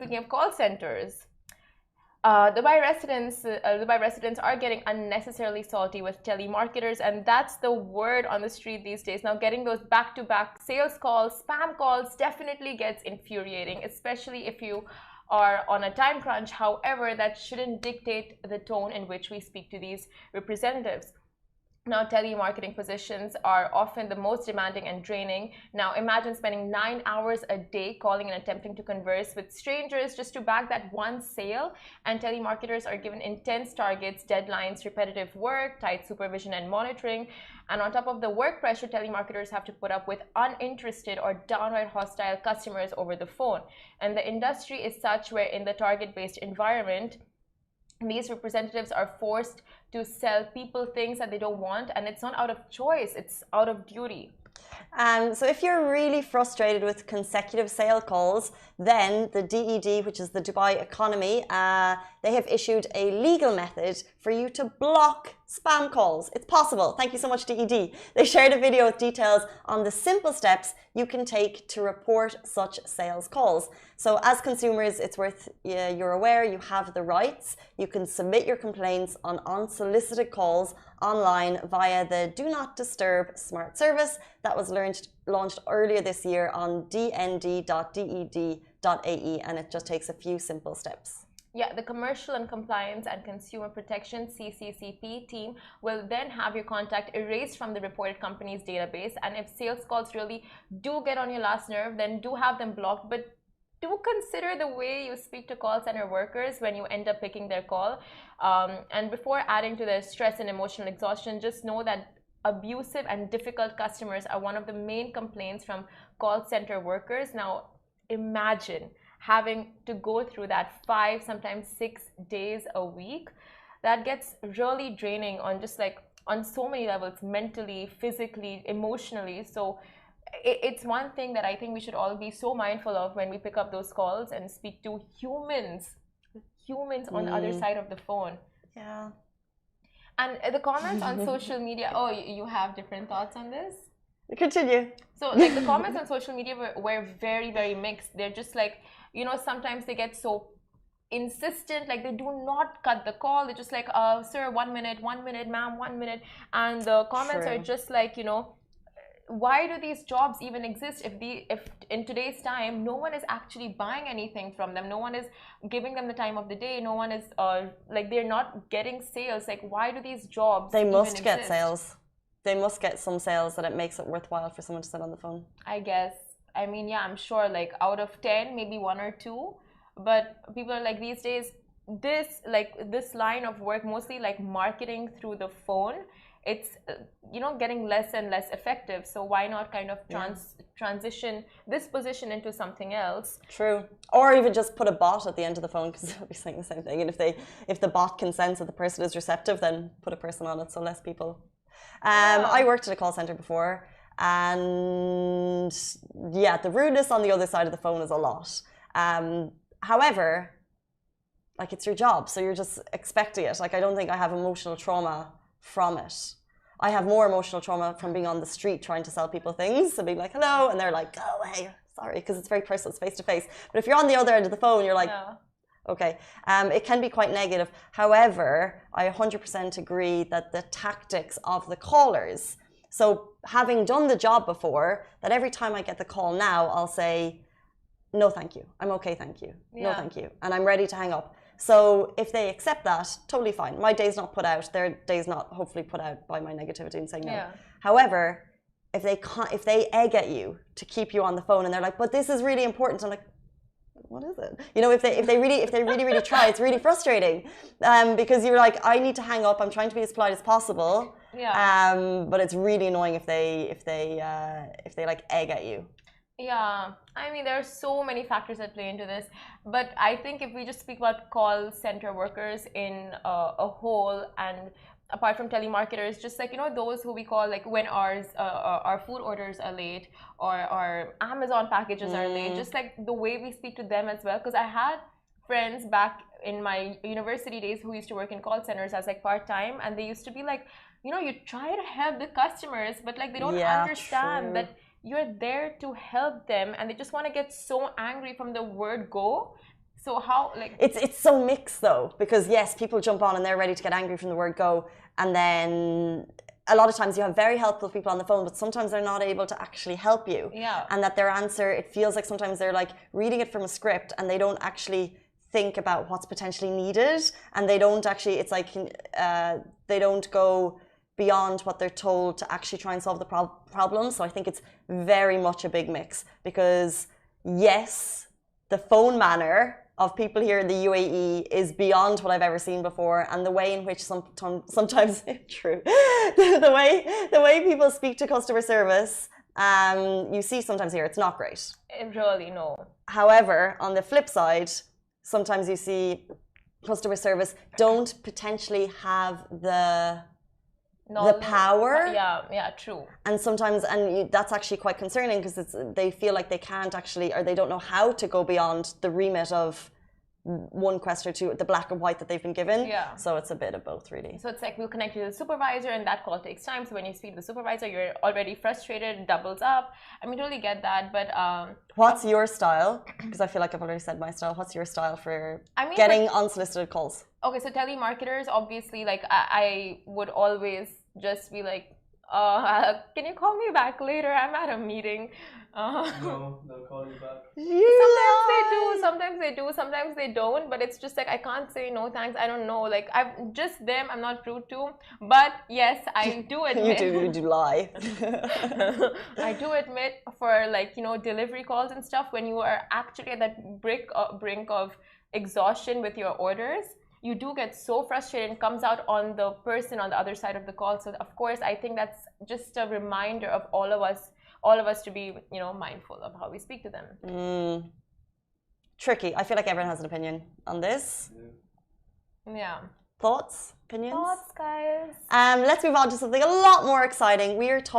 Speaking of call centers, Dubai residents are getting unnecessarily salty with telemarketers, and that's the word on the street these days. Now, getting those back-to-back sales calls, spam calls, definitely gets infuriating, especially if you are on a time crunch. However, that shouldn't dictate the tone in which we speak to these representatives. Now, telemarketing positions are often the most demanding and draining. Now, imagine spending 9 hours a day calling and attempting to converse with strangers just to bag that one sale. And telemarketers are given intense targets, deadlines, repetitive work, tight supervision and monitoring. And on top of the work pressure, telemarketers have to put up with uninterested or downright hostile customers over the phone. And the industry is such where in the target-based environment, these representatives are forced to sell people things that they don't want, and it's not out of choice, it's out of duty. So if you're really frustrated with consecutive sale calls, then the DED, which is the Dubai economy, they have issued a legal method for you to block spam calls. It's possible. Thank you so much, DED. They shared a video with details on the simple steps you can take to report such sales calls. So as consumers, it's worth you're aware you have the rights. You can submit your complaints on unsolicited calls online via the Do Not Disturb smart service that was launched earlier this year on dnd.ded.ae, and it just takes a few simple steps. Yeah, the Commercial and Compliance and Consumer Protection (CCCP) team will then have your contact erased from the reported company's database. And if sales calls really do get on your last nerve, then do have them blocked. But do consider the way you speak to call center workers when you end up picking their call. And before adding to their stress and emotional exhaustion, just know that abusive and difficult customers are one of the main complaints from call center workers. Now, imagine having to go through that 5, sometimes 6 days a week. That gets really draining on just like on so many levels, mentally, physically, emotionally. So it's one thing that I think we should all be so mindful of when we pick up those calls and speak to humans on the other side of the phone. Yeah. And the comments on social media, oh, you have different thoughts on this? Continue. So like the comments on social media were very, very mixed. They're just like, you know, sometimes they get so insistent, like they do not cut the call. They're just like, sir, 1 minute, ma'am, 1 minute. And the comments are just like, you know, why do these jobs even exist if in today's time no one is actually buying anything from them, no one is giving them the time of the day, no one is like they're not getting sales? Like, why do these jobs they must even get exist? sales. They must get some sales that it makes it worthwhile for someone to sit on the phone, I guess. I mean, yeah, I'm sure like out of 10 maybe 1 or 2, but people are like these days this line of work, mostly like marketing through the phone, it's you know, getting less and less effective. So why not kind of transition this position into something else? True. Or even just put a bot at the end of the phone, because they'll be saying the same thing. And if the bot can sense that the person is receptive, then put a person on it so less people. I worked at a call center before, and yeah, the rudeness on the other side of the phone is a lot. However, like, it's your job, so you're just expecting it. Like, I don't think I have emotional trauma from it. I have more emotional trauma from being on the street trying to sell people things and being like, hello, and they're like, go away, sorry, because it's very personal, it's face to face. But if you're on the other end of the phone, you're like, okay. It can be quite negative. However, I 100% agree that the tactics of the callers, so having done the job before, that every time I get the call now, I'll say, no, thank you. I'm okay, thank you. No, thank you. And I'm ready to hang up. So if they accept that, totally fine. My day's not put out. Their day's not hopefully put out by my negativity and saying no. However, if they egg at you to keep you on the phone and they're like, but this is really important, I'm like, what is it? You know, if they really try, it's really frustrating, because you're like, I need to hang up. I'm trying to be as polite as possible. But it's really annoying if they like egg at you. Yeah, I mean, there are so many factors that play into this, but I think if we just speak about call center workers in a whole, and apart from telemarketers, just like, you know, those who we call, like, when our food orders are late, or our Amazon packages are late, just like the way we speak to them as well. Because I had friends back in my university days who used to work in call centers as like part-time, and they used to be like, you know, you try to help the customers, but like they don't understand that you're there to help them, and they just want to get so angry from the word go. So how, like... It's so mixed though, because yes, people jump on and they're ready to get angry from the word go, and then a lot of times you have very helpful people on the phone, but sometimes they're not able to actually help you. Yeah. And that their answer, it feels like sometimes they're like reading it from a script and they don't actually think about what's potentially needed, and they don't actually, it's like they don't go beyond what they're told to actually try and solve the problem. So I think it's very much a big mix, because yes, the phone manner of people here in the UAE is beyond what I've ever seen before, and the way in which sometimes true, the way people speak to customer service, you see sometimes here it's not great. Really, no. However, on the flip side, sometimes you see customer service don't potentially have the power. Yeah, true. And sometimes, that's actually quite concerning, because they feel like they can't actually, or they don't know how to go beyond the remit of one question or two, the black and white that they've been given. Yeah. So it's a bit of both, really. So it's like, we'll connect you to the supervisor, and that call takes time. So when you speak to the supervisor, you're already frustrated, doubles up. I mean, totally get that. But what's your style? Because I feel like I've already said my style. What's your style for getting unsolicited calls? Okay, so telemarketers, obviously, like I would always just be like, can you call me back later? I'm at a meeting. No, they'll call you back. Sometimes they do, sometimes they don't. But it's just like, I can't say no thanks. I don't know. Like, I'm just them. I'm not rude to. But yes, I do admit. you do lie. I do admit, for like, delivery calls and stuff, when you are actually at that brink of exhaustion with your orders, you do get so frustrated, and comes out on the person on the other side of the call. So of course, I think that's just a reminder of all of us to be, mindful of how we speak to them. Tricky. I feel like everyone has an opinion on this. Yeah. Thoughts? Opinions? Thoughts, guys? Let's move on to something a lot more exciting. We are talking